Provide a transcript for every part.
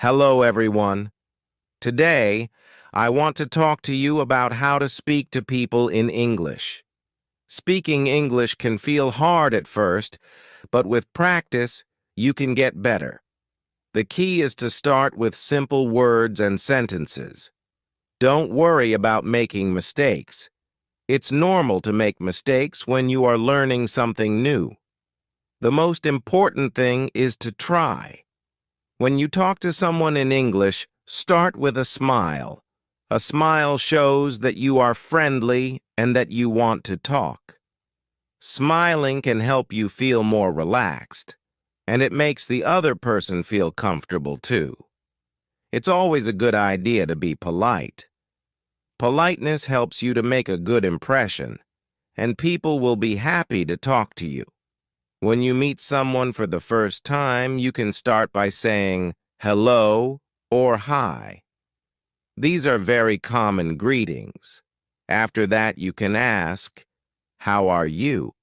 Hello, everyone. Today, I want to talk to you about how to speak to people in English. Speaking English can feel hard at first, but with practice, you can get better. The key is to start with simple words and sentences. Don't worry about making mistakes. It's normal to make mistakes when you are learning something new. The most important thing is to try. When you talk to someone in English, start with a smile. A smile shows that you are friendly and that you want to talk. Smiling can help you feel more relaxed, and it makes the other person feel comfortable too. It's always a good idea to be polite. Politeness helps you to make a good impression, and people will be happy to talk to you. When you meet someone for the first time, you can start by saying hello or hi. These are very common greetings. After that, you can ask, how are you?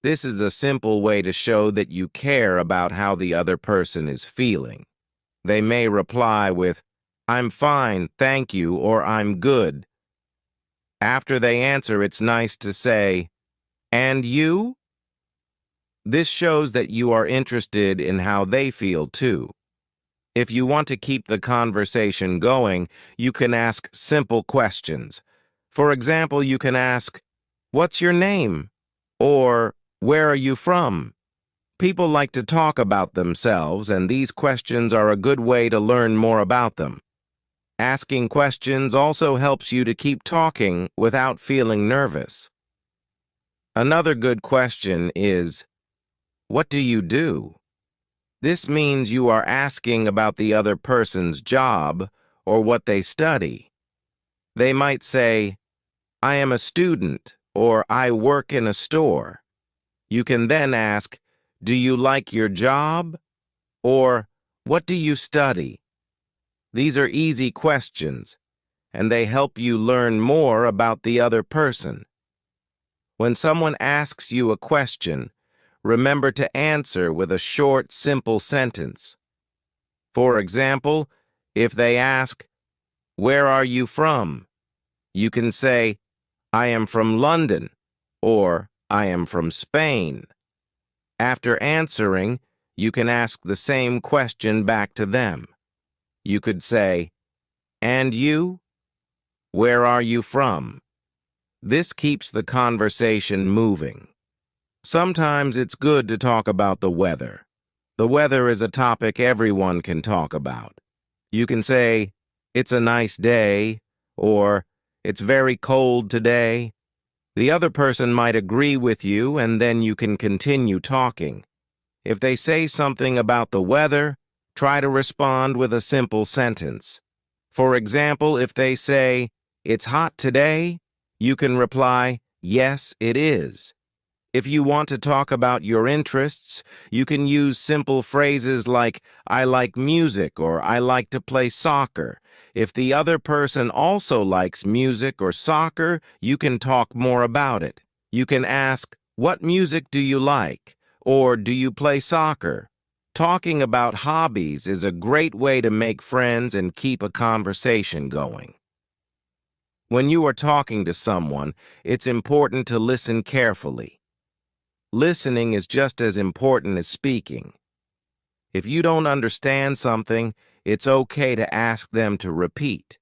This is a simple way to show that you care about how the other person is feeling. They may reply with, I'm fine, thank you, or I'm good. After they answer, it's nice to say, and you? This shows that you are interested in how they feel too. If you want to keep the conversation going, you can ask simple questions. For example, you can ask, what's your name? Or, where are you from? People like to talk about themselves, and these questions are a good way to learn more about them. Asking questions also helps you to keep talking without feeling nervous. Another good question is, what do you do? This means you are asking about the other person's job or what they study. They might say, I am a student, or I work in a store. You can then ask, do you like your job? Or, what do you study? These are easy questions, and they help you learn more about the other person. When someone asks you a question, remember to answer with a short, simple sentence. For example, if they ask, where are you from? You can say, I am from London, or I am from Spain. After answering, you can ask the same question back to them. You could say, and you? Where are you from? This keeps the conversation moving. Sometimes it's good to talk about the weather. The weather is a topic everyone can talk about. You can say, it's a nice day, or it's very cold today. The other person might agree with you, and then you can continue talking. If they say something about the weather, try to respond with a simple sentence. For example, if they say, it's hot today, you can reply, yes, it is. If you want to talk about your interests, you can use simple phrases like, I like music or I like to play soccer. If the other person also likes music or soccer, you can talk more about it. You can ask, what music do you like? Or do you play soccer? Talking about hobbies is a great way to make friends and keep a conversation going. When you are talking to someone, it's important to listen carefully. Listening is just as important as speaking. If you don't understand something, it's okay to ask them to repeat.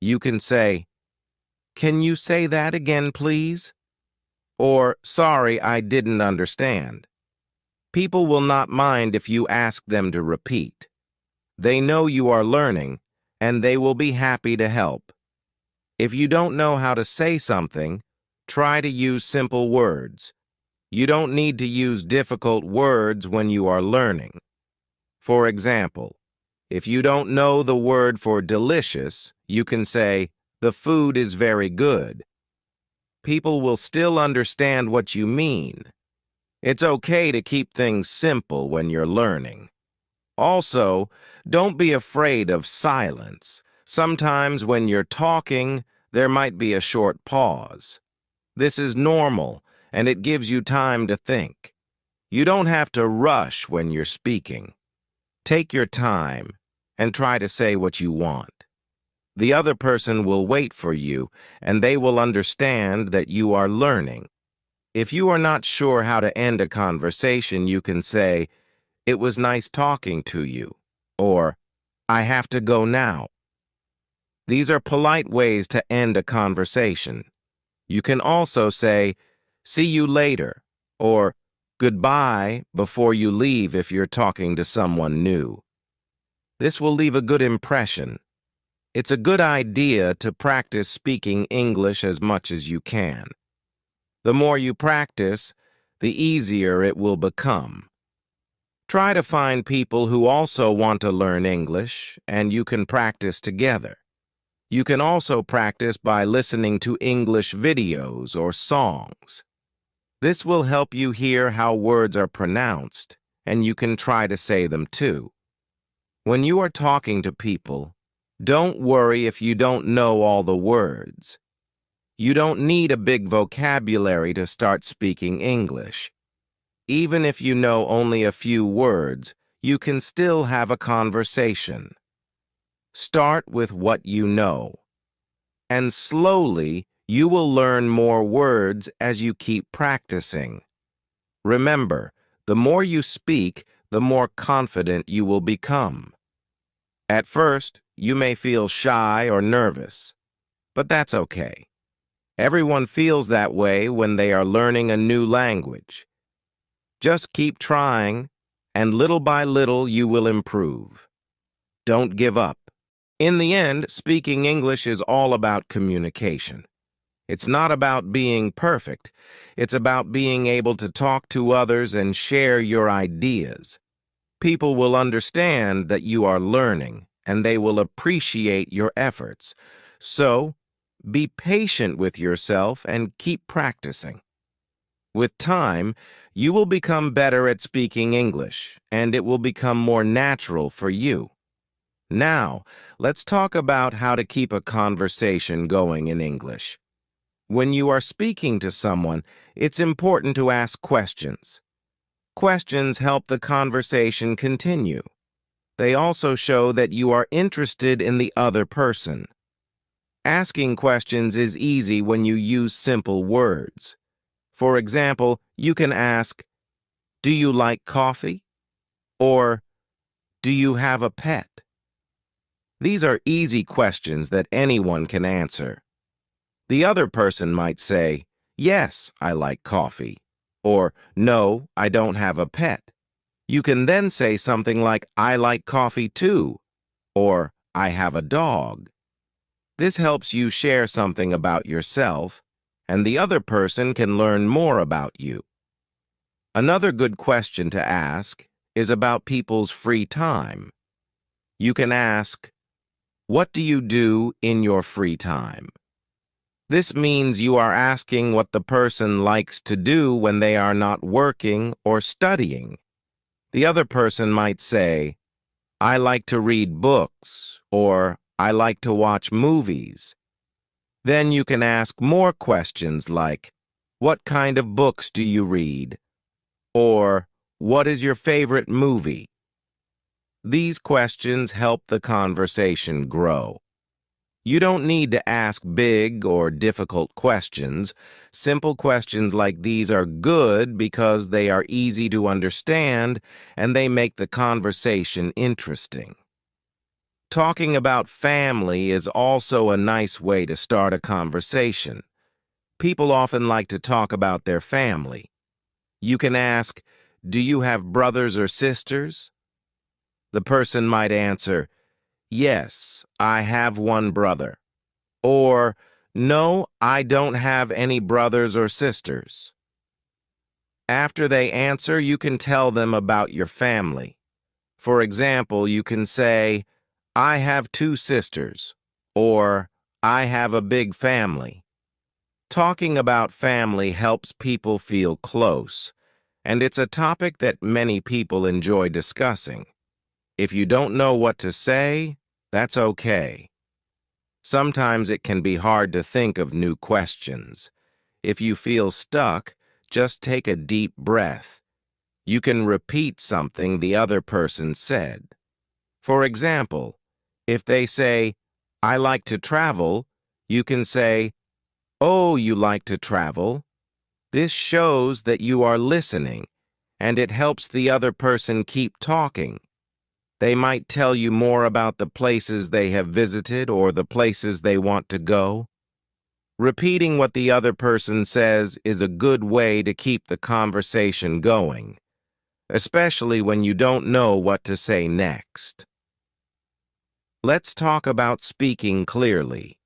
You can say, can you say that again, please? Or, sorry, I didn't understand. People will not mind if you ask them to repeat. They know you are learning, and they will be happy to help. If you don't know how to say something, try to use simple words. You don't need to use difficult words when you are learning. For example, if you don't know the word for delicious, you can say, the food is very good. People will still understand what you mean. It's okay to keep things simple when you're learning. Also, don't be afraid of silence. Sometimes when you're talking, there might be a short pause. This is normal, and it gives you time to think. You don't have to rush when you're speaking. Take your time. and try to say what you want. The other person will wait for you, and they will understand that you are learning. If you are not sure how to end a conversation, you can say, "It was nice talking to you," or "I have to go now." These are polite ways to end a conversation. You can also say, "See you later," or "Goodbye" before you leave if you're talking to someone new. This will leave a good impression. It's a good idea to practice speaking English as much as you can. The more you practice, the easier it will become. Try to find people who also want to learn English, and you can practice together. You can also practice by listening to English videos or songs. This will help you hear how words are pronounced, and you can try to say them too. When you are talking to people, don't worry if you don't know all the words. You don't need a big vocabulary to start speaking English. Even if you know only a few words, you can still have a conversation. Start with what you know. And slowly, you will learn more words as you keep practicing. Remember, the more you speak, the more confident you will become. At first, you may feel shy or nervous, but that's okay. Everyone feels that way when they are learning a new language. Just keep trying, and little by little you will improve. Don't give up. In the end, speaking English is all about communication. It's not about being perfect. It's about being able to talk to others and share your ideas. People will understand that you are learning, and they will appreciate your efforts. So, be patient with yourself and keep practicing. With time, you will become better at speaking English, and it will become more natural for you. Now, let's talk about how to keep a conversation going in English. When you are speaking to someone, it's important to ask questions. Questions help the conversation continue. They also show that you are interested in the other person. Asking questions is easy when you use simple words. For example, you can ask, "Do you like coffee?" or "Do you have a pet?" These are easy questions that anyone can answer. The other person might say, "Yes, I like coffee," or "No, I don't have a pet." You can then say something like, "I like coffee too," or "I have a dog." This helps you share something about yourself, and the other person can learn more about you. Another good question to ask is about people's free time. You can ask, "What do you do in your free time?" This means you are asking what the person likes to do when they are not working or studying. The other person might say, "I like to read books," or "I like to watch movies." Then you can ask more questions like, "What kind of books do you read?" or "What is your favorite movie?" These questions help the conversation grow. You don't need to ask big or difficult questions. Simple questions like these are good because they are easy to understand and they make the conversation interesting. Talking about family is also a nice way to start a conversation. People often like to talk about their family. You can ask, "Do you have brothers or sisters?" The person might answer, "Yes, I have one brother." Or, "No, I don't have any brothers or sisters." After they answer, you can tell them about your family. For example, you can say, "I have 2 sisters," or "I have a big family." Talking about family helps people feel close, and it's a topic that many people enjoy discussing. If you don't know what to say, that's okay. Sometimes it can be hard to think of new questions. If you feel stuck, just take a deep breath. You can repeat something the other person said. For example, if they say, I like to travel, you can say, Oh, you like to travel? This shows that you are listening, and it helps the other person keep talking. They might tell you more about the places they have visited or the places they want to go. Repeating what the other person says is a good way to keep the conversation going, especially when you don't know what to say next. Let's talk about speaking clearly.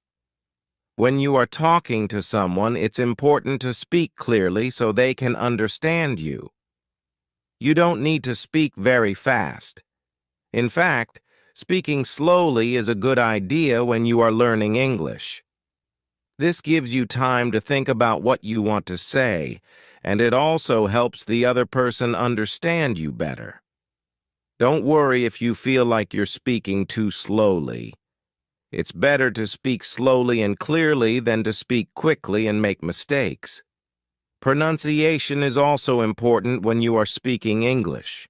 When you are talking to someone, it's important to speak clearly so they can understand you. You don't need to speak very fast. In fact, speaking slowly is a good idea when you are learning English. This gives you time to think about what you want to say, and it also helps the other person understand you better. Don't worry if you feel like you're speaking too slowly. It's better to speak slowly and clearly than to speak quickly and make mistakes. Pronunciation is also important when you are speaking English.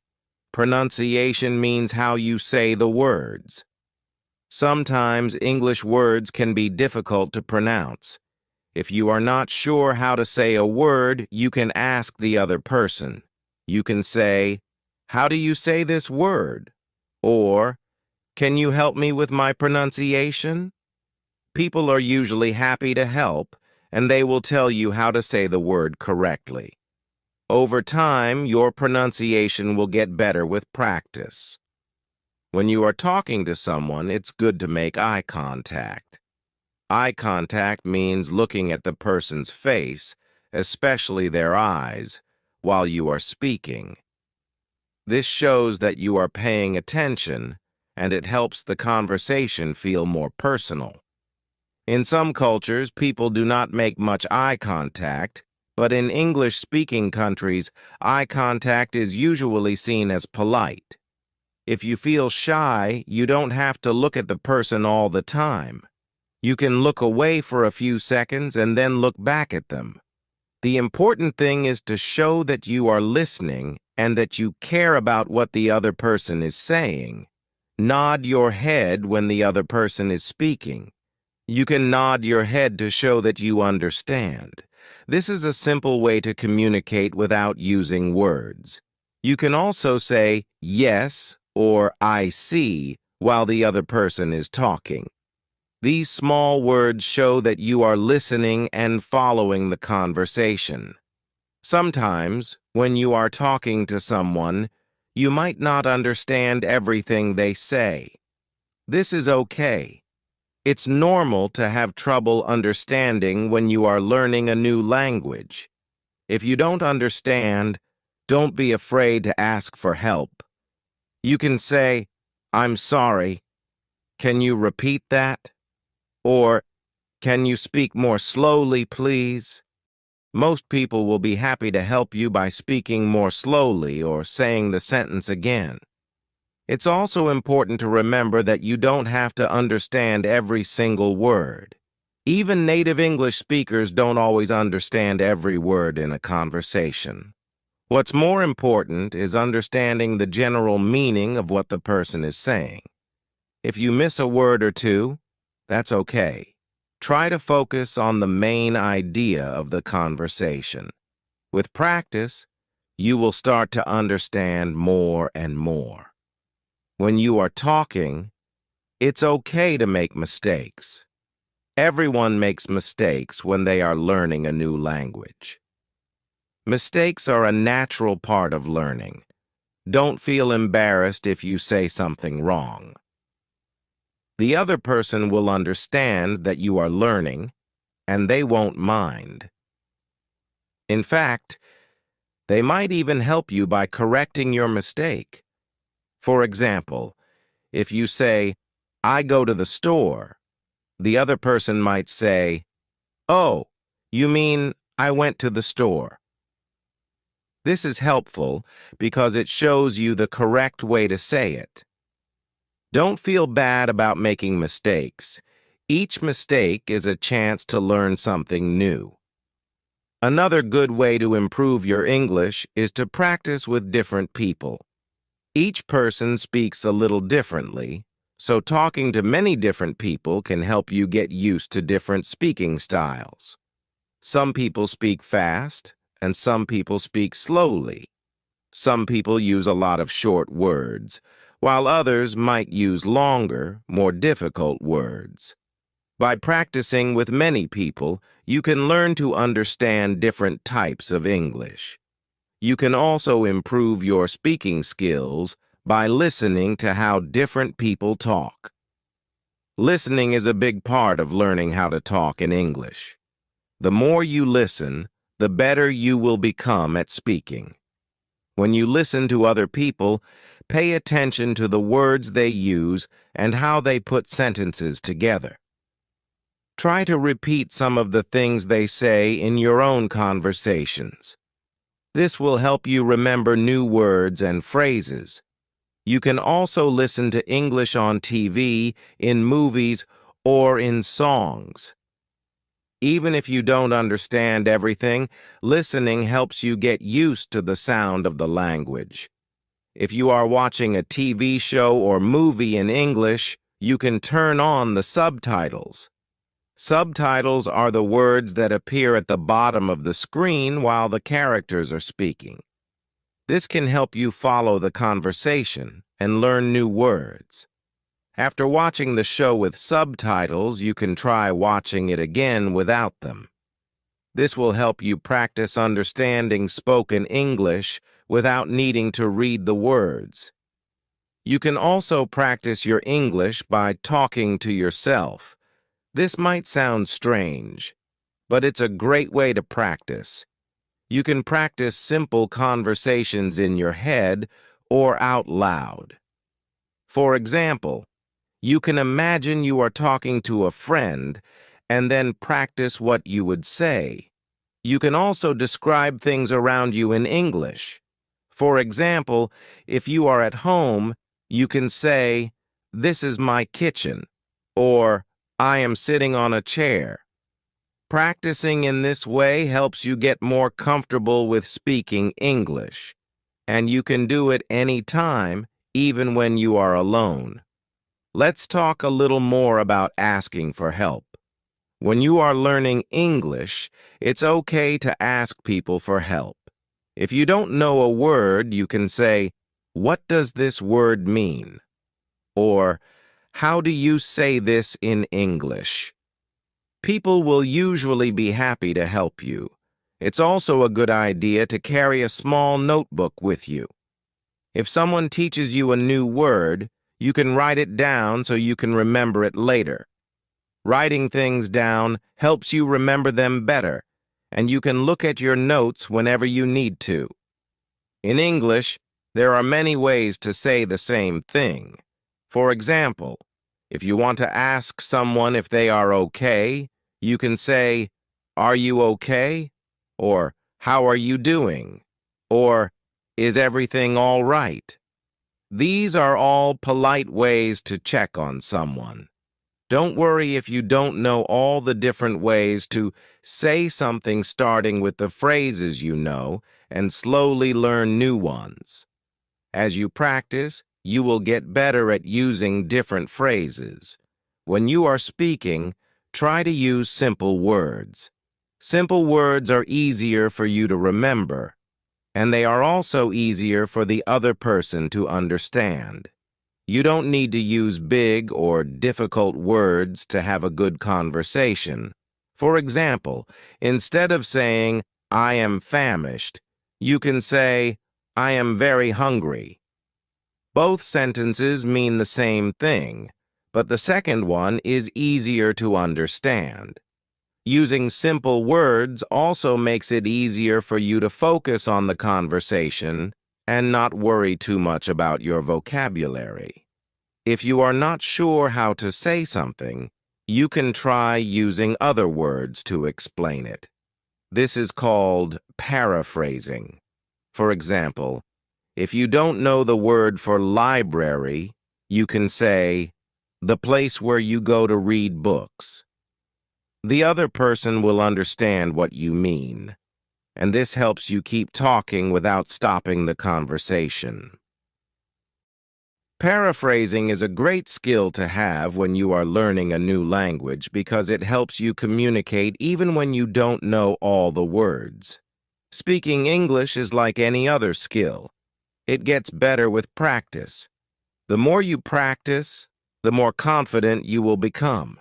Pronunciation means how you say the words. Sometimes English words can be difficult to pronounce. If you are not sure how to say a word, you can ask the other person. You can say, How do you say this word? Or, Can you help me with my pronunciation? People are usually happy to help, and they will tell you how to say the word correctly. Over time, your pronunciation will get better with practice. When you are talking to someone, it's good to make eye contact. Eye contact means looking at the person's face, especially their eyes, while you are speaking. This shows that you are paying attention, and it helps the conversation feel more personal. In some cultures, people do not make much eye contact, but in English-speaking countries, eye contact is usually seen as polite. If you feel shy, you don't have to look at the person all the time. You can look away for a few seconds and then look back at them. The important thing is to show that you are listening and that you care about what the other person is saying. Nod your head when the other person is speaking. You can nod your head to show that you understand. This is a simple way to communicate without using words. You can also say yes or I see while the other person is talking. These small words show that you are listening and following the conversation. Sometimes, when you are talking to someone, you might not understand everything they say. This is okay. It's normal to have trouble understanding when you are learning a new language. If you don't understand, don't be afraid to ask for help. You can say, I'm sorry. Can you repeat that? Or, can you speak more slowly, please? Most people will be happy to help you by speaking more slowly or saying the sentence again. It's also important to remember that you don't have to understand every single word. Even native English speakers don't always understand every word in a conversation. What's more important is understanding the general meaning of what the person is saying. If you miss a word or two, that's okay. Try to focus on the main idea of the conversation. With practice, you will start to understand more and more. When you are talking, it's okay to make mistakes. Everyone makes mistakes when they are learning a new language. Mistakes are a natural part of learning. Don't feel embarrassed if you say something wrong. The other person will understand that you are learning, and they won't mind. In fact, they might even help you by correcting your mistake. For example, if you say, I go to the store, the other person might say, Oh, you mean I went to the store. This is helpful because it shows you the correct way to say it. Don't feel bad about making mistakes. Each mistake is a chance to learn something new. Another good way to improve your English is to practice with different people. Each person speaks a little differently, so talking to many different people can help you get used to different speaking styles. Some people speak fast, and some people speak slowly. Some people use a lot of short words, while others might use longer, more difficult words. By practicing with many people, you can learn to understand different types of English. You can also improve your speaking skills by listening to how different people talk. Listening is a big part of learning how to talk in English. The more you listen, the better you will become at speaking. When you listen to other people, pay attention to the words they use and how they put sentences together. Try to repeat some of the things they say in your own conversations. This will help you remember new words and phrases. You can also listen to English on TV, in movies, or in songs. Even if you don't understand everything, listening helps you get used to the sound of the language. If you are watching a TV show or movie in English, you can turn on the subtitles. Subtitles are the words that appear at the bottom of the screen while the characters are speaking. This can help you follow the conversation and learn new words. After watching the show with subtitles, you can try watching it again without them. This will help you practice understanding spoken English without needing to read the words. You can also practice your English by talking to yourself. This might sound strange, but it's a great way to practice. You can practice simple conversations in your head or out loud. For example, you can imagine you are talking to a friend and then practice what you would say. You can also describe things around you in English. For example, if you are at home, you can say, "This is my kitchen," or "I am sitting on a chair." Practicing in this way helps you get more comfortable with speaking English, and you can do it any time, even when you are alone. Let's talk a little more about asking for help. When you are learning English, it's okay to ask people for help. If you don't know a word, you can say, "What does this word mean?" Or, "How do you say this in English?" People will usually be happy to help you. It's also a good idea to carry a small notebook with you. If someone teaches you a new word, you can write it down so you can remember it later. Writing things down helps you remember them better, and you can look at your notes whenever you need to. In English, there are many ways to say the same thing. For example, if you want to ask someone if they are okay, you can say, "Are you okay?" Or, "How are you doing?" Or, "Is everything all right?" These are all polite ways to check on someone. Don't worry if you don't know all the different ways to say something starting with the phrases you know and slowly learn new ones. As you practice, you will get better at using different phrases. When you are speaking, try to use simple words. Simple words are easier for you to remember, and they are also easier for the other person to understand. You don't need to use big or difficult words to have a good conversation. For example, instead of saying, "I am famished," you can say, "I am very hungry." Both sentences mean the same thing, but the second one is easier to understand. Using simple words also makes it easier for you to focus on the conversation and not worry too much about your vocabulary. If you are not sure how to say something, you can try using other words to explain it. This is called paraphrasing. For example, if you don't know the word for library, you can say, "The place where you go to read books." The other person will understand what you mean, and this helps you keep talking without stopping the conversation. Paraphrasing is a great skill to have when you are learning a new language because it helps you communicate even when you don't know all the words. Speaking English is like any other skill. It gets better with practice. The more you practice, the more confident you will become.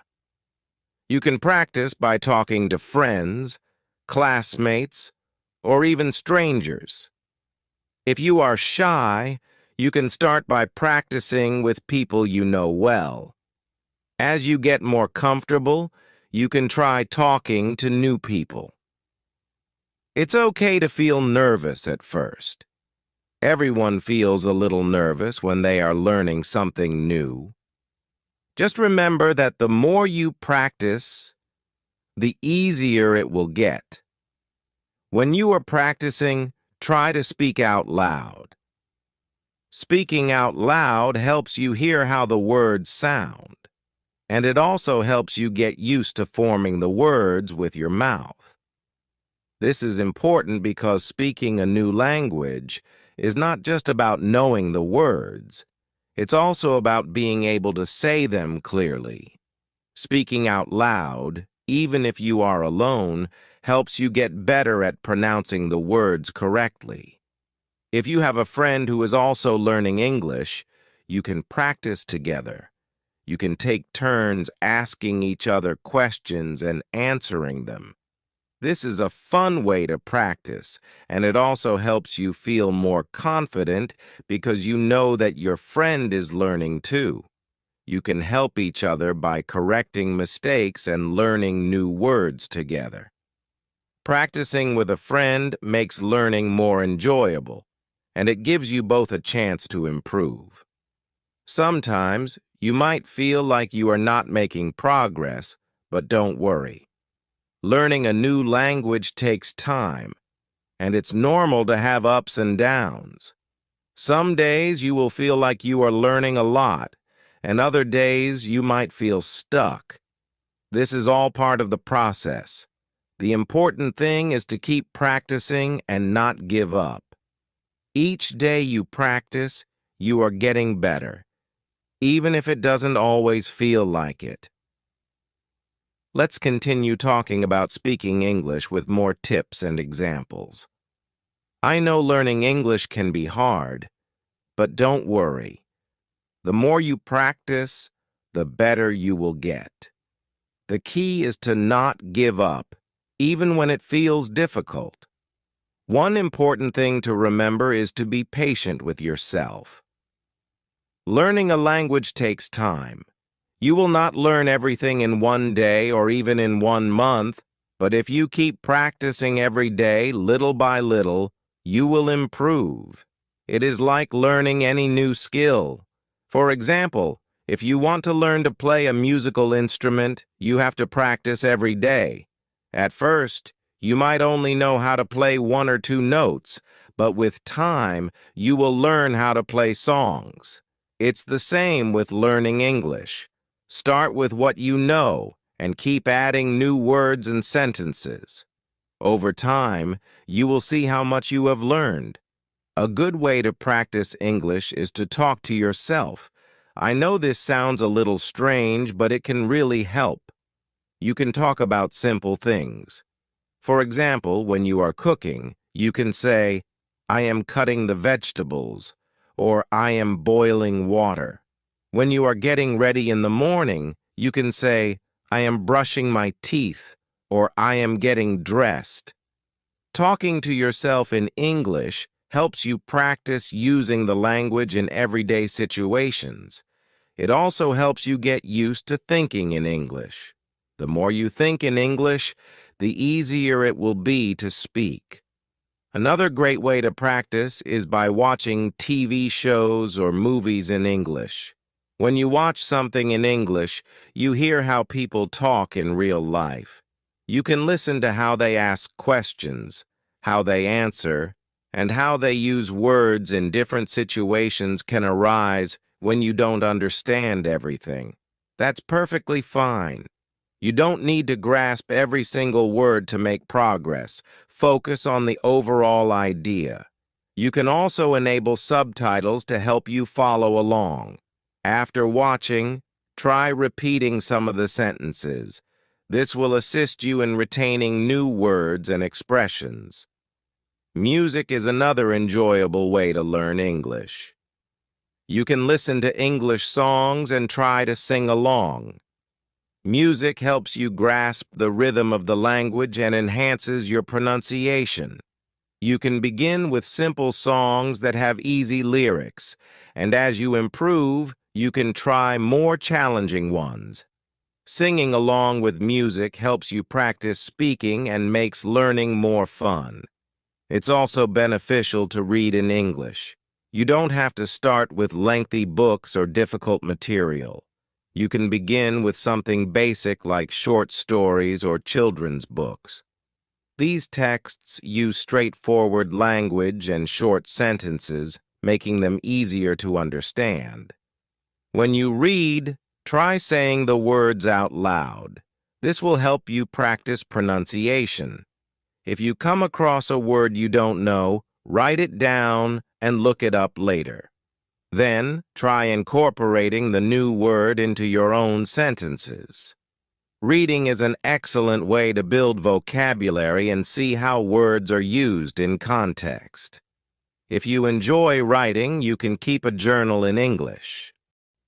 You can practice by talking to friends, classmates, or even strangers. If you are shy, you can start by practicing with people you know well. As you get more comfortable, you can try talking to new people. It's okay to feel nervous at first. Everyone feels a little nervous when they are learning something new. Just remember that the more you practice, the easier it will get. When you are practicing, try to speak out loud. Speaking out loud helps you hear how the words sound, and it also helps you get used to forming the words with your mouth. This is important because speaking a new language is not just about knowing the words, it's also about being able to say them clearly. Speaking out loud, even if you are alone, helps you get better at pronouncing the words correctly. If you have a friend who is also learning English, you can practice together. You can take turns asking each other questions and answering them. This is a fun way to practice, and it also helps you feel more confident because you know that your friend is learning too. You can help each other by correcting mistakes and learning new words together. Practicing with a friend makes learning more enjoyable, and it gives you both a chance to improve. Sometimes you might feel like you are not making progress, but don't worry. Learning a new language takes time, and it's normal to have ups and downs. Some days you will feel like you are learning a lot, and other days you might feel stuck. This is all part of the process. The important thing is to keep practicing and not give up. Each day you practice, you are getting better, even if it doesn't always feel like it. Let's continue talking about speaking English with more tips and examples. I know learning English can be hard, but don't worry. The more you practice, the better you will get. The key is to not give up, even when it feels difficult. One important thing to remember is to be patient with yourself. Learning a language takes time. You will not learn everything in one day or even in 1 month, but if you keep practicing every day, little by little, you will improve. It is like learning any new skill. For example, if you want to learn to play a musical instrument, you have to practice every day. At first, you might only know how to play 1 or 2 notes, but with time, you will learn how to play songs. It's the same with learning English. Start with what you know and keep adding new words and sentences. Over time, you will see how much you have learned. A good way to practice English is to talk to yourself. I know this sounds a little strange, but it can really help. You can talk about simple things. For example, when you are cooking, you can say, "I am cutting the vegetables," or "I am boiling water." When you are getting ready in the morning, you can say, "I am brushing my teeth," or "I am getting dressed." Talking to yourself in English helps you practice using the language in everyday situations. It also helps you get used to thinking in English. The more you think in English, the easier it will be to speak. Another great way to practice is by watching TV shows or movies in English. When you watch something in English, you hear how people talk in real life. You can listen to how they ask questions, how they answer, and how they use words in different situations can arise when you don't understand everything. That's perfectly fine. You don't need to grasp every single word to make progress. Focus on the overall idea. You can also enable subtitles to help you follow along. After watching, try repeating some of the sentences. This will assist you in retaining new words and expressions. Music is another enjoyable way to learn English. You can listen to English songs and try to sing along. Music helps you grasp the rhythm of the language and enhances your pronunciation. You can begin with simple songs that have easy lyrics, and as you improve, you can try more challenging ones. Singing along with music helps you practice speaking and makes learning more fun. It's also beneficial to read in English. You don't have to start with lengthy books or difficult material. You can begin with something basic like short stories or children's books. These texts use straightforward language and short sentences, making them easier to understand. When you read, try saying the words out loud. This will help you practice pronunciation. If you come across a word you don't know, write it down and look it up later. Then, try incorporating the new word into your own sentences. Reading is an excellent way to build vocabulary and see how words are used in context. If you enjoy writing, you can keep a journal in English.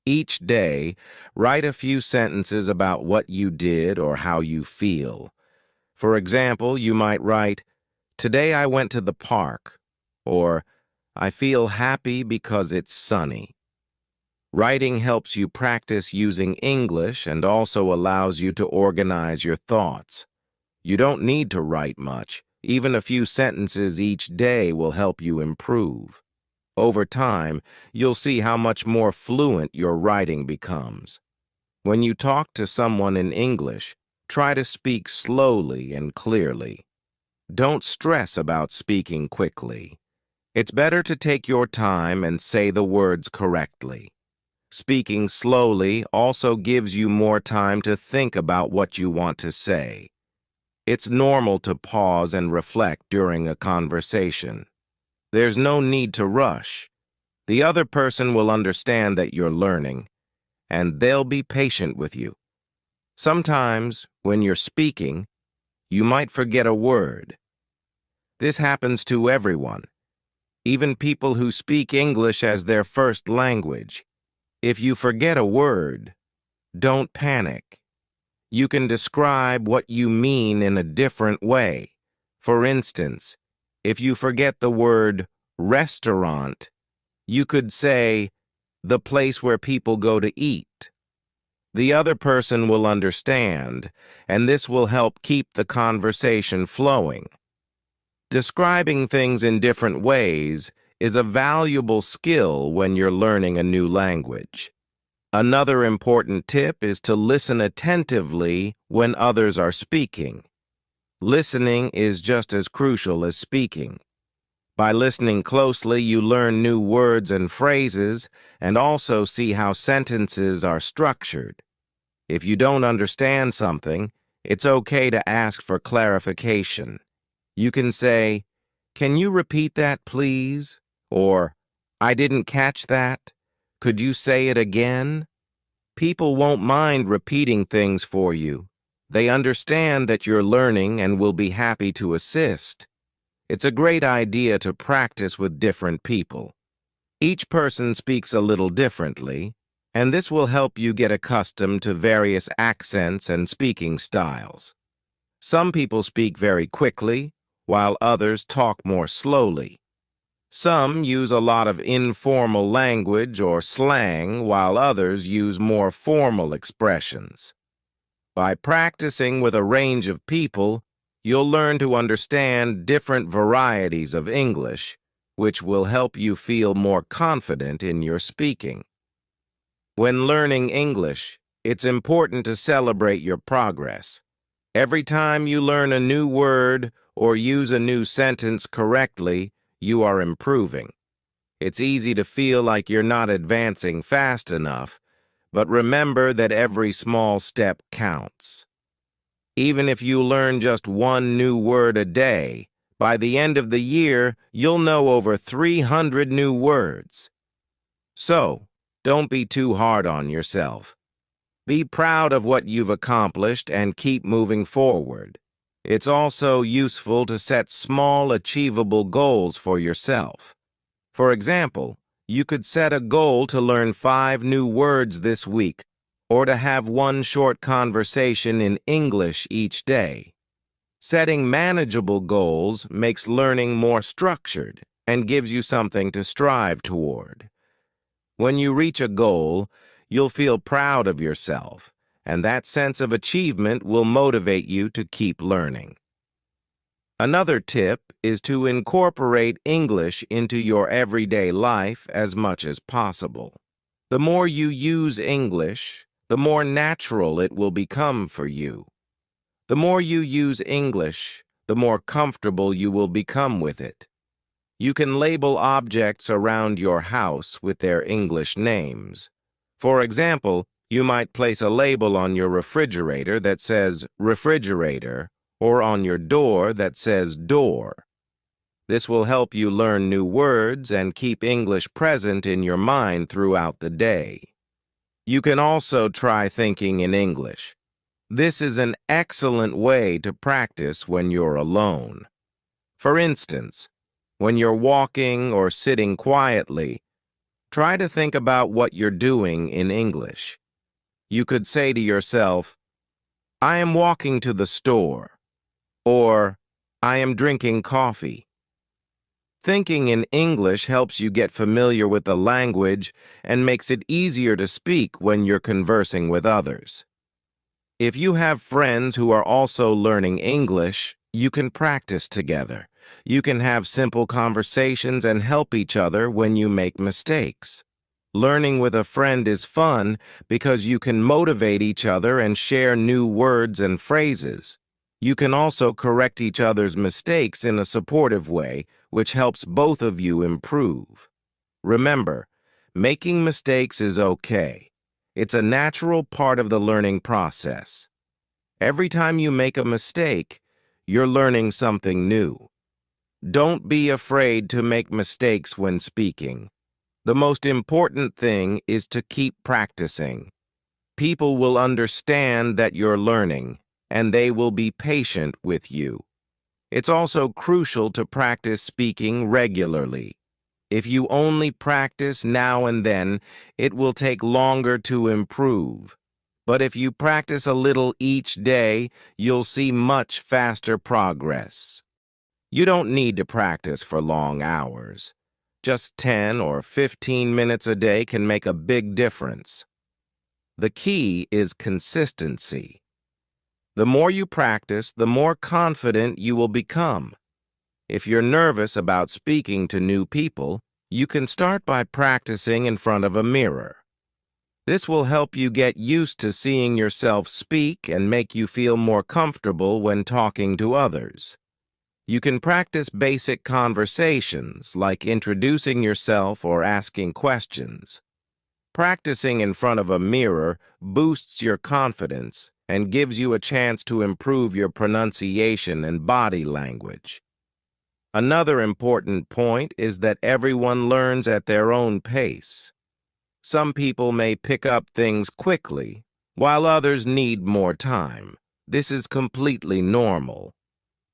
Each day, write a few sentences about what you did or how you feel. For example, you might write, "Today I went to the park," or "I feel happy because it's sunny." Writing helps you practice using English and also allows you to organize your thoughts. You don't need to write much. Even a few sentences each day will help you improve. Over time, you'll see how much more fluent your writing becomes. When you talk to someone in English, try to speak slowly and clearly. Don't stress about speaking quickly. It's better to take your time and say the words correctly. Speaking slowly also gives you more time to think about what you want to say. It's normal to pause and reflect during a conversation. There's no need to rush. The other person will understand that you're learning, and they'll be patient with you. Sometimes, when you're speaking, you might forget a word. This happens to everyone, even people who speak English as their first language. If you forget a word, don't panic. You can describe what you mean in a different way. For instance, if you forget the word restaurant, you could say, "the place where people go to eat." The other person will understand, and this will help keep the conversation flowing. Describing things in different ways is a valuable skill when you're learning a new language. Another important tip is to listen attentively when others are speaking. Listening is just as crucial as speaking. By listening closely, you learn new words and phrases and also see how sentences are structured. If you don't understand something, it's okay to ask for clarification. You can say, "Can you repeat that, please?" Or, "I didn't catch that. Could you say it again?" People won't mind repeating things for you. They understand that you're learning and will be happy to assist. It's a great idea to practice with different people. Each person speaks a little differently, and this will help you get accustomed to various accents and speaking styles. Some people speak very quickly, while others talk more slowly. Some use a lot of informal language or slang, while others use more formal expressions. By practicing with a range of people, you'll learn to understand different varieties of English, which will help you feel more confident in your speaking. When learning English, it's important to celebrate your progress. Every time you learn a new word or use a new sentence correctly, you are improving. It's easy to feel like you're not advancing fast enough, but remember that every small step counts. Even if you learn just one new word a day, By the end of the year, you'll know over 300 new words. So, don't be too hard on yourself. Be proud of what you've accomplished and keep moving forward. It's also useful to set small, achievable goals for yourself. For example, you could set a goal to learn 5 new words this week, or to have one short conversation in English each day. Setting manageable goals makes learning more structured and gives you something to strive toward. When you reach a goal, you'll feel proud of yourself, and that sense of achievement will motivate you to keep learning. Another tip is to incorporate English into your everyday life as much as possible. The more you use English, the more natural it will become for you. The more you use English, the more comfortable you will become with it. You can label objects around your house with their English names. For example, you might place a label on your refrigerator that says refrigerator, or on your door that says door. This will help you learn new words and keep English present in your mind throughout the day. You can also try thinking in English. This is an excellent way to practice when you're alone. For instance, when you're walking or sitting quietly, try to think about what you're doing in English. You could say to yourself, I am walking to the store, or I am drinking coffee. Thinking in English helps you get familiar with the language and makes it easier to speak when you're conversing with others. If you have friends who are also learning English, you can practice together. You can have simple conversations and help each other when you make mistakes. Learning with a friend is fun because you can motivate each other and share new words and phrases. You can also correct each other's mistakes in a supportive way, which helps both of you improve. Remember, making mistakes is okay. It's a natural part of the learning process. Every time you make a mistake, you're learning something new. Don't be afraid to make mistakes when speaking. The most important thing is to keep practicing. People will understand that you're learning, and they will be patient with you. It's also crucial to practice speaking regularly. If you only practice now and then, it will take longer to improve. But if you practice a little each day, you'll see much faster progress. You don't need to practice for long hours. Just 10 or 15 minutes a day can make a big difference. The key is consistency. The more you practice, the more confident you will become. If you're nervous about speaking to new people, you can start by practicing in front of a mirror. This will help you get used to seeing yourself speak and make you feel more comfortable when talking to others. You can practice basic conversations like introducing yourself or asking questions. Practicing in front of a mirror boosts your confidence and gives you a chance to improve your pronunciation and body language. Another important point is that everyone learns at their own pace. Some people may pick up things quickly, while others need more time. This is completely normal.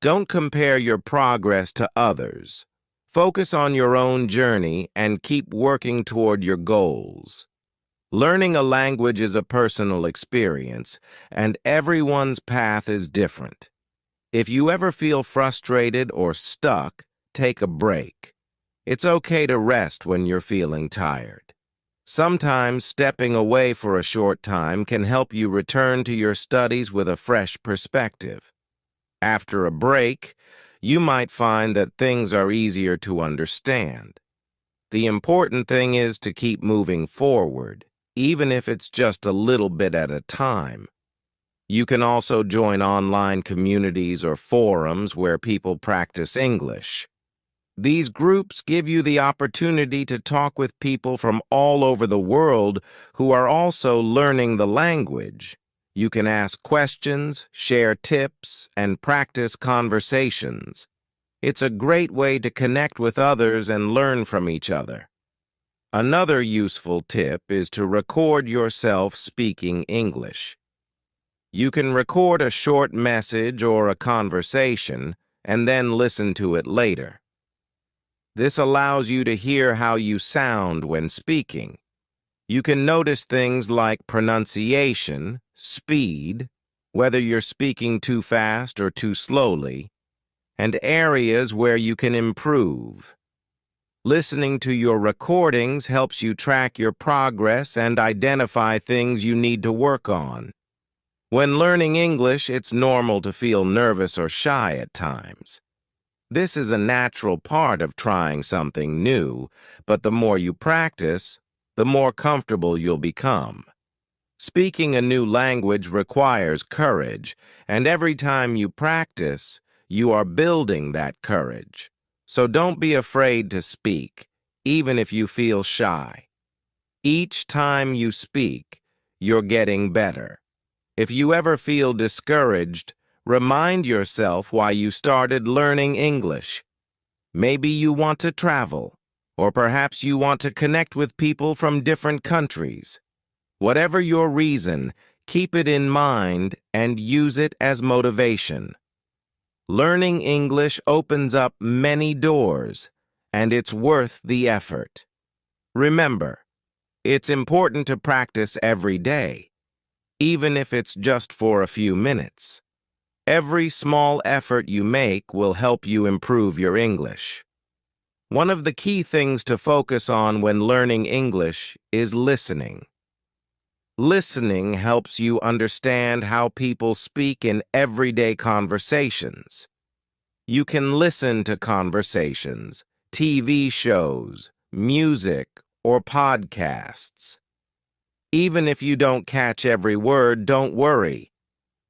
Don't compare your progress to others. Focus on your own journey and keep working toward your goals. Learning a language is a personal experience, and everyone's path is different. If you ever feel frustrated or stuck, take a break. It's okay to rest when you're feeling tired. Sometimes stepping away for a short time can help you return to your studies with a fresh perspective. After a break, you might find that things are easier to understand. The important thing is to keep moving forward, even if it's just a little bit at a time. You can also join online communities or forums where people practice English. These groups give you the opportunity to talk with people from all over the world who are also learning the language. You can ask questions, share tips, and practice conversations. It's a great way to connect with others and learn from each other. Another useful tip is to record yourself speaking English. You can record a short message or a conversation and then listen to it later. This allows you to hear how you sound when speaking. You can notice things like pronunciation, speed, whether you're speaking too fast or too slowly, and areas where you can improve. Listening to your recordings helps you track your progress and identify things you need to work on. When learning English, it's normal to feel nervous or shy at times. This is a natural part of trying something new, but the more you practice, the more comfortable you'll become. Speaking a new language requires courage, and every time you practice, you are building that courage. So don't be afraid to speak, even if you feel shy. Each time you speak, you're getting better. If you ever feel discouraged, remind yourself why you started learning English. Maybe you want to travel, or perhaps you want to connect with people from different countries. Whatever your reason, keep it in mind and use it as motivation. Learning English opens up many doors, and it's worth the effort. Remember, it's important to practice every day, even if it's just for a few minutes. Every small effort you make will help you improve your English. One of the key things to focus on when learning English is listening. Listening helps you understand how people speak in everyday conversations. You can listen to conversations, TV shows, music, or podcasts. Even if you don't catch every word, don't worry.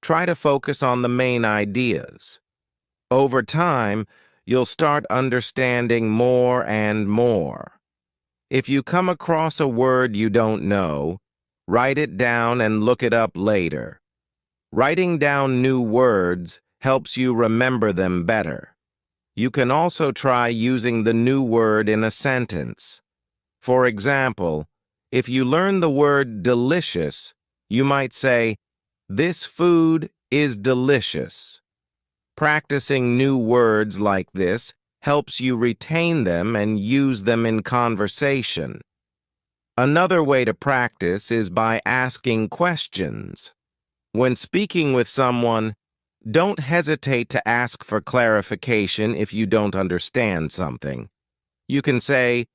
Try to focus on the main ideas. Over time, you'll start understanding more and more. If you come across a word you don't know, write it down and look it up later. Writing down new words helps you remember them better. You can also try using the new word in a sentence. For example, if you learn the word delicious, you might say, "This food is delicious." Practicing new words like this helps you retain them and use them in conversation. Another way to practice is by asking questions. When speaking with someone, don't hesitate to ask for clarification if you don't understand something. You can say,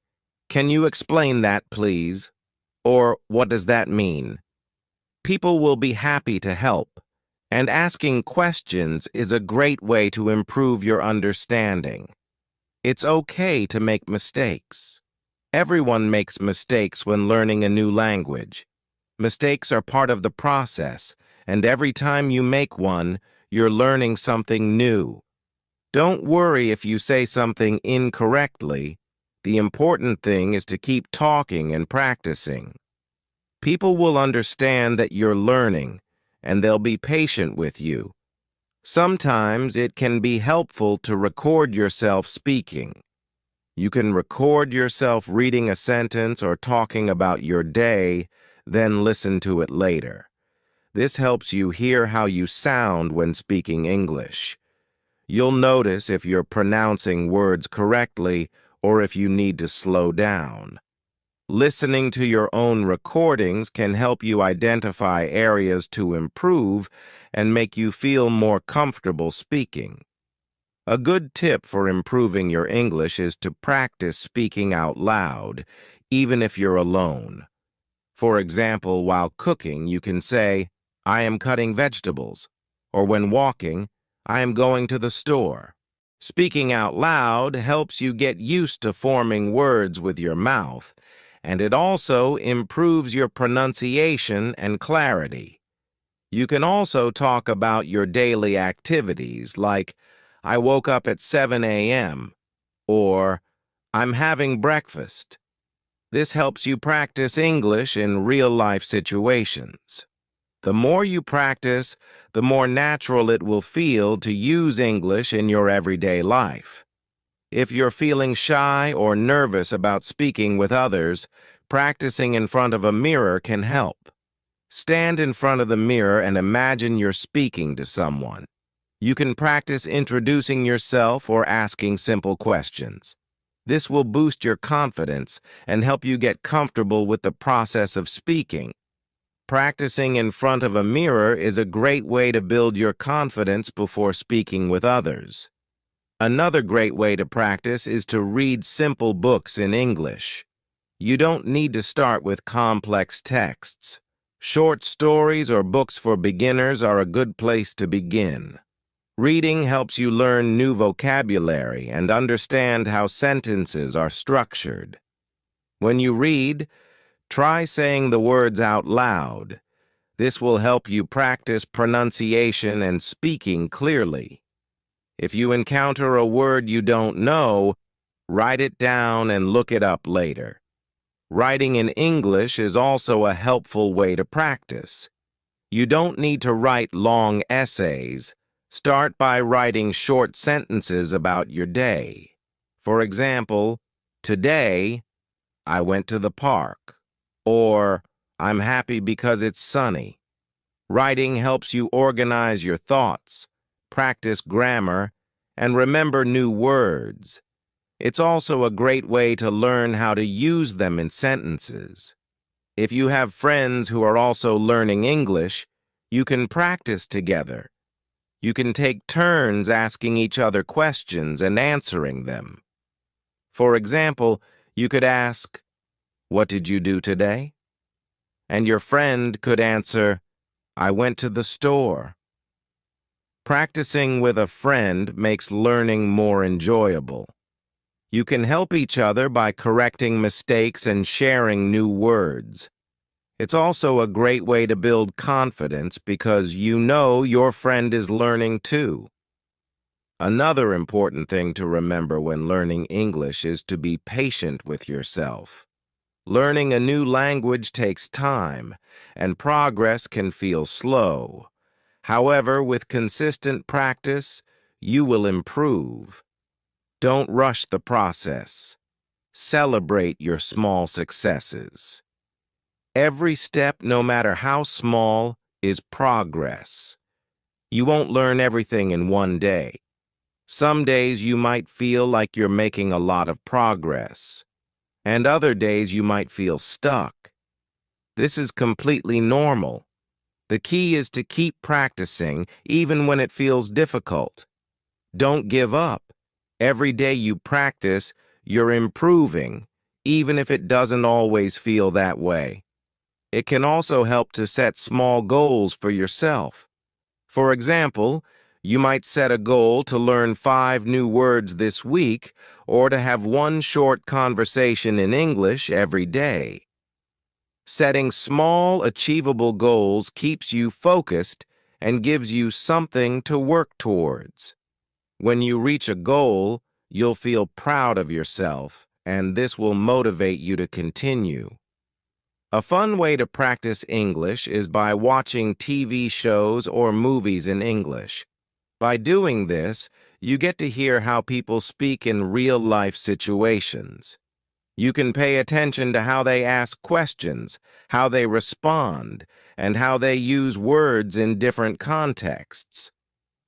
"Can you explain that, please?" Or, "What does that mean?" People will be happy to help, and asking questions is a great way to improve your understanding. It's okay to make mistakes. Everyone makes mistakes when learning a new language. Mistakes are part of the process, and every time you make one, you're learning something new. Don't worry if you say something incorrectly. The important thing is to keep talking and practicing. People will understand that you're learning, and they'll be patient with you. Sometimes it can be helpful to record yourself speaking. You can record yourself reading a sentence or talking about your day, then listen to it later. This helps you hear how you sound when speaking English. You'll notice if you're pronouncing words correctly or if you need to slow down. Listening to your own recordings can help you identify areas to improve and make you feel more comfortable speaking. A good tip for improving your English is to practice speaking out loud, even if you're alone. For example, while cooking, you can say, "I am cutting vegetables," or when walking, "I am going to the store." Speaking out loud helps you get used to forming words with your mouth, and it also improves your pronunciation and clarity. You can also talk about your daily activities, like, "I woke up at 7 a.m., or "I'm having breakfast." This helps you practice English in real-life situations. The more you practice, the more natural it will feel to use English in your everyday life. If you're feeling shy or nervous about speaking with others, practicing in front of a mirror can help. Stand in front of the mirror and imagine you're speaking to someone. You can practice introducing yourself or asking simple questions. This will boost your confidence and help you get comfortable with the process of speaking. Practicing in front of a mirror is a great way to build your confidence before speaking with others. Another great way to practice is to read simple books in English. You don't need to start with complex texts. Short stories or books for beginners are a good place to begin. Reading helps you learn new vocabulary and understand how sentences are structured. When you read, try saying the words out loud. This will help you practice pronunciation and speaking clearly. If you encounter a word you don't know, write it down and look it up later. Writing in English is also a helpful way to practice. You don't need to write long essays. Start by writing short sentences about your day. For example, today, I went to the park. Or, I'm happy because it's sunny. Writing helps you organize your thoughts, practice grammar, and remember new words. It's also a great way to learn how to use them in sentences. If you have friends who are also learning English, you can practice together. You can take turns asking each other questions and answering them. For example, you could ask, "What did you do today?" And your friend could answer, "I went to the store." Practicing with a friend makes learning more enjoyable. You can help each other by correcting mistakes and sharing new words. It's also a great way to build confidence because you know your friend is learning too. Another important thing to remember when learning English is to be patient with yourself. Learning a new language takes time, and progress can feel slow. However, with consistent practice, you will improve. Don't rush the process. Celebrate your small successes. Every step, no matter how small, is progress. You won't learn everything in one day. Some days you might feel like you're making a lot of progress, and other days you might feel stuck. This is completely normal. The key is to keep practicing even when it feels difficult. Don't give up. Every day you practice, you're improving, even if it doesn't always feel that way. It can also help to set small goals for yourself. For example, you might set a goal to learn 5 new words this week or to have one short conversation in English every day. Setting small, achievable goals keeps you focused and gives you something to work towards. When you reach a goal, you'll feel proud of yourself, and this will motivate you to continue. A fun way to practice English is by watching TV shows or movies in English. By doing this, you get to hear how people speak in real-life situations. You can pay attention to how they ask questions, how they respond, and how they use words in different contexts.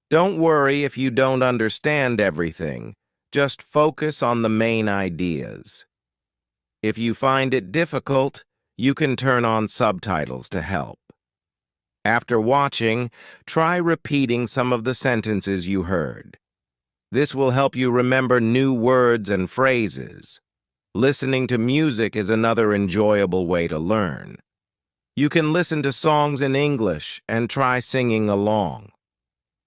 Don't worry if you don't understand everything. Just focus on the main ideas. If you find it difficult, you can turn on subtitles to help. After watching, try repeating some of the sentences you heard. This will help you remember new words and phrases. Listening to music is another enjoyable way to learn. You can listen to songs in English and try singing along.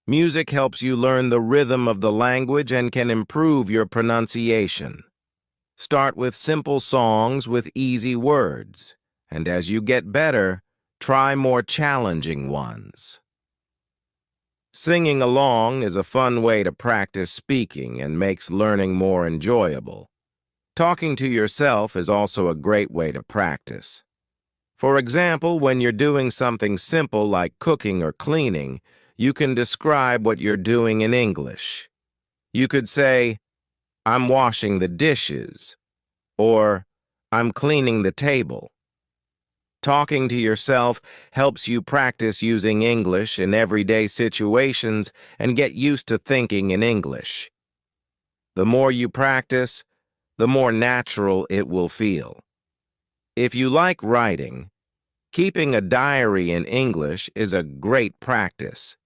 Music helps you learn the rhythm of the language and can improve your pronunciation. Start with simple songs with easy words, and as you get better, try more challenging ones. Singing along is a fun way to practice speaking and makes learning more enjoyable. Talking to yourself is also a great way to practice. For example, when you're doing something simple like cooking or cleaning, you can describe what you're doing in English. You could say, I'm washing the dishes, or I'm cleaning the table. Talking to yourself helps you practice using English in everyday situations and get used to thinking in English. The more you practice, the more natural it will feel. If you like writing, keeping a diary in English is a great practice.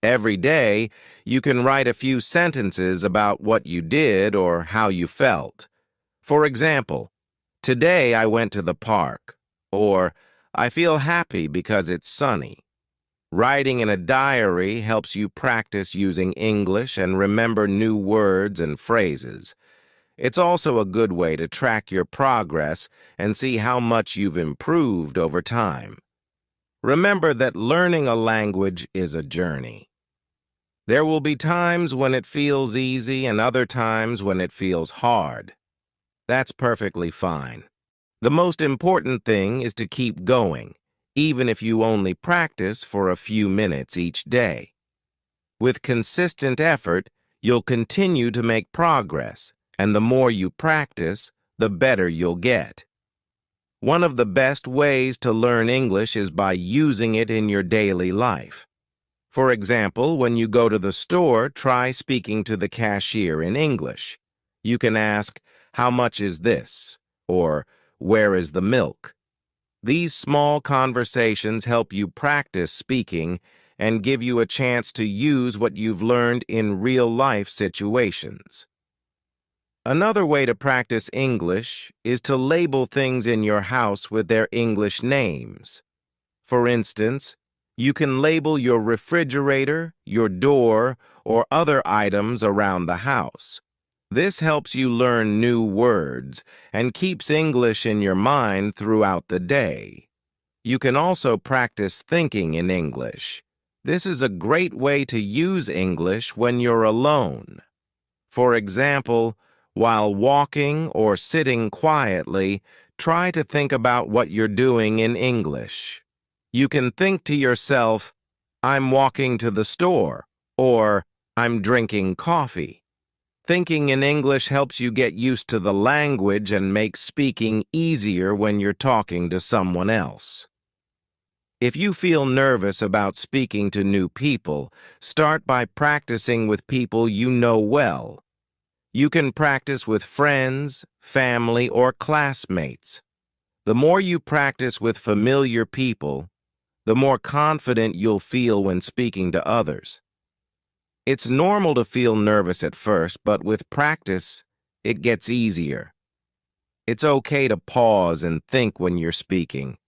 Every day, you can write a few sentences about what you did or how you felt. For example, today I went to the park, or I feel happy because it's sunny. Writing in a diary helps you practice using English and remember new words and phrases. It's also a good way to track your progress and see how much you've improved over time. Remember that learning a language is a journey. There will be times when it feels easy and other times when it feels hard. That's perfectly fine. The most important thing is to keep going, even if you only practice for a few minutes each day. With consistent effort, you'll continue to make progress, and the more you practice, the better you'll get. One of the best ways to learn English is by using it in your daily life. For example, when you go to the store, try speaking to the cashier in English. You can ask, "How much is this?" or "Where is the milk?" These small conversations help you practice speaking and give you a chance to use what you've learned in real-life situations. Another way to practice English is to label things in your house with their English names. For instance, you can label your refrigerator, your door, or other items around the house. This helps you learn new words and keeps English in your mind throughout the day. You can also practice thinking in English. This is a great way to use English when you're alone. For example, while walking or sitting quietly, try to think about what you're doing in English. You can think to yourself, "I'm walking to the store," or "I'm drinking coffee." Thinking in English helps you get used to the language and makes speaking easier when you're talking to someone else. If you feel nervous about speaking to new people, start by practicing with people you know well. You can practice with friends, family, or classmates. The more you practice with familiar people, the more confident you'll feel when speaking to others. It's normal to feel nervous at first, but with practice, it gets easier. It's okay to pause and think when you're speaking.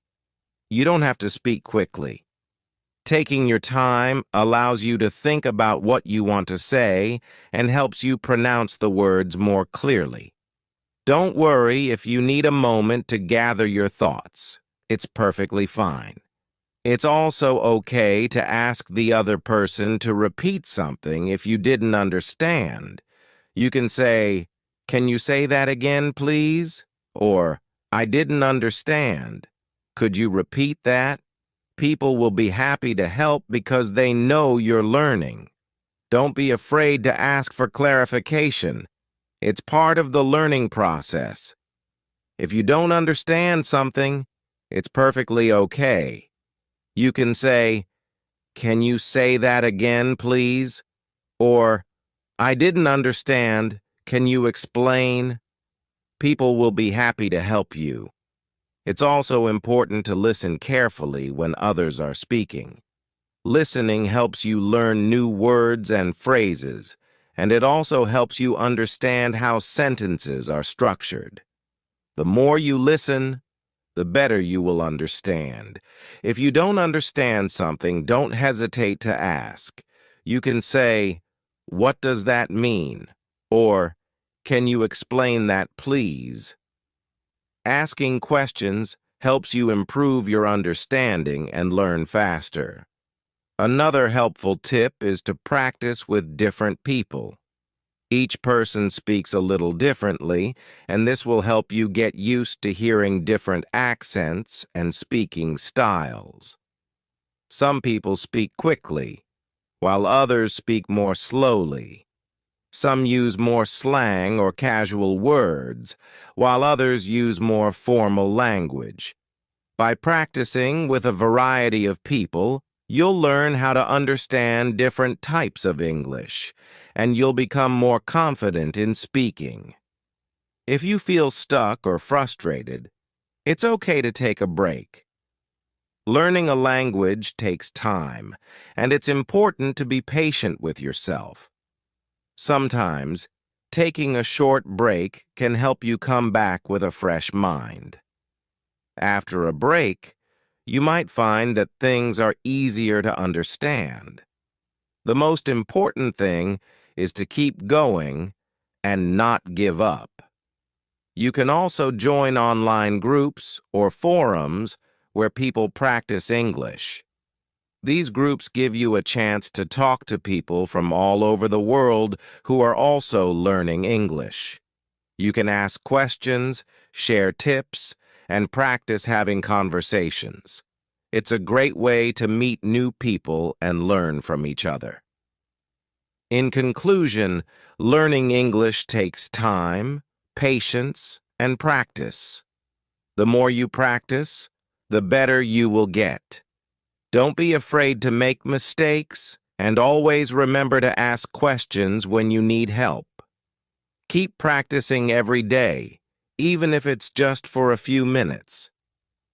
You don't have to speak quickly. Taking your time allows you to think about what you want to say and helps you pronounce the words more clearly. Don't worry if you need a moment to gather your thoughts. It's perfectly fine. It's also okay to ask the other person to repeat something if you didn't understand. You can say, "Can you say that again, please?" Or, "I didn't understand. Could you repeat that?" People will be happy to help because they know you're learning. Don't be afraid to ask for clarification. It's part of the learning process. If you don't understand something, it's perfectly okay. You can say, "Can you say that again, please?" Or, "I didn't understand. Can you explain?" People will be happy to help you. It's also important to listen carefully when others are speaking. Listening helps you learn new words and phrases, and it also helps you understand how sentences are structured. The more you listen, the better you will understand. If you don't understand something, don't hesitate to ask. You can say, "What does that mean?" Or, "Can you explain that, please?" Asking questions helps you improve your understanding and learn faster. Another helpful tip is to practice with different people. Each person speaks a little differently, and this will help you get used to hearing different accents and speaking styles. Some people speak quickly, while others speak more slowly. Some use more slang or casual words, while others use more formal language. By practicing with a variety of people, you'll learn how to understand different types of English, and you'll become more confident in speaking. If you feel stuck or frustrated, it's okay to take a break. Learning a language takes time, and it's important to be patient with yourself. Sometimes, taking a short break can help you come back with a fresh mind. After a break, you might find that things are easier to understand. The most important thing is to keep going and not give up. You can also join online groups or forums where people practice English. These groups give you a chance to talk to people from all over the world who are also learning English. You can ask questions, share tips, and practice having conversations. It's a great way to meet new people and learn from each other. In conclusion, learning English takes time, patience, and practice. The more you practice, the better you will get. Don't be afraid to make mistakes, and always remember to ask questions when you need help. Keep practicing every day, even if it's just for a few minutes.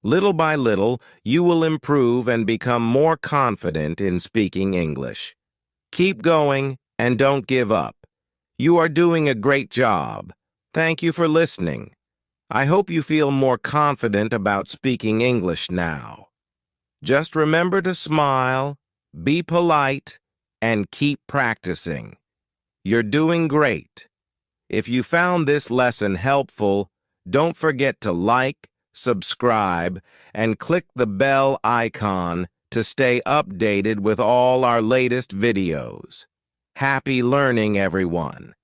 Little by little, you will improve and become more confident in speaking English. Keep going and don't give up. You are doing a great job. Thank you for listening. I hope you feel more confident about speaking English now. Just remember to smile, be polite, and keep practicing. You're doing great. If you found this lesson helpful, don't forget to like, subscribe, and click the bell icon to stay updated with all our latest videos. Happy learning, everyone!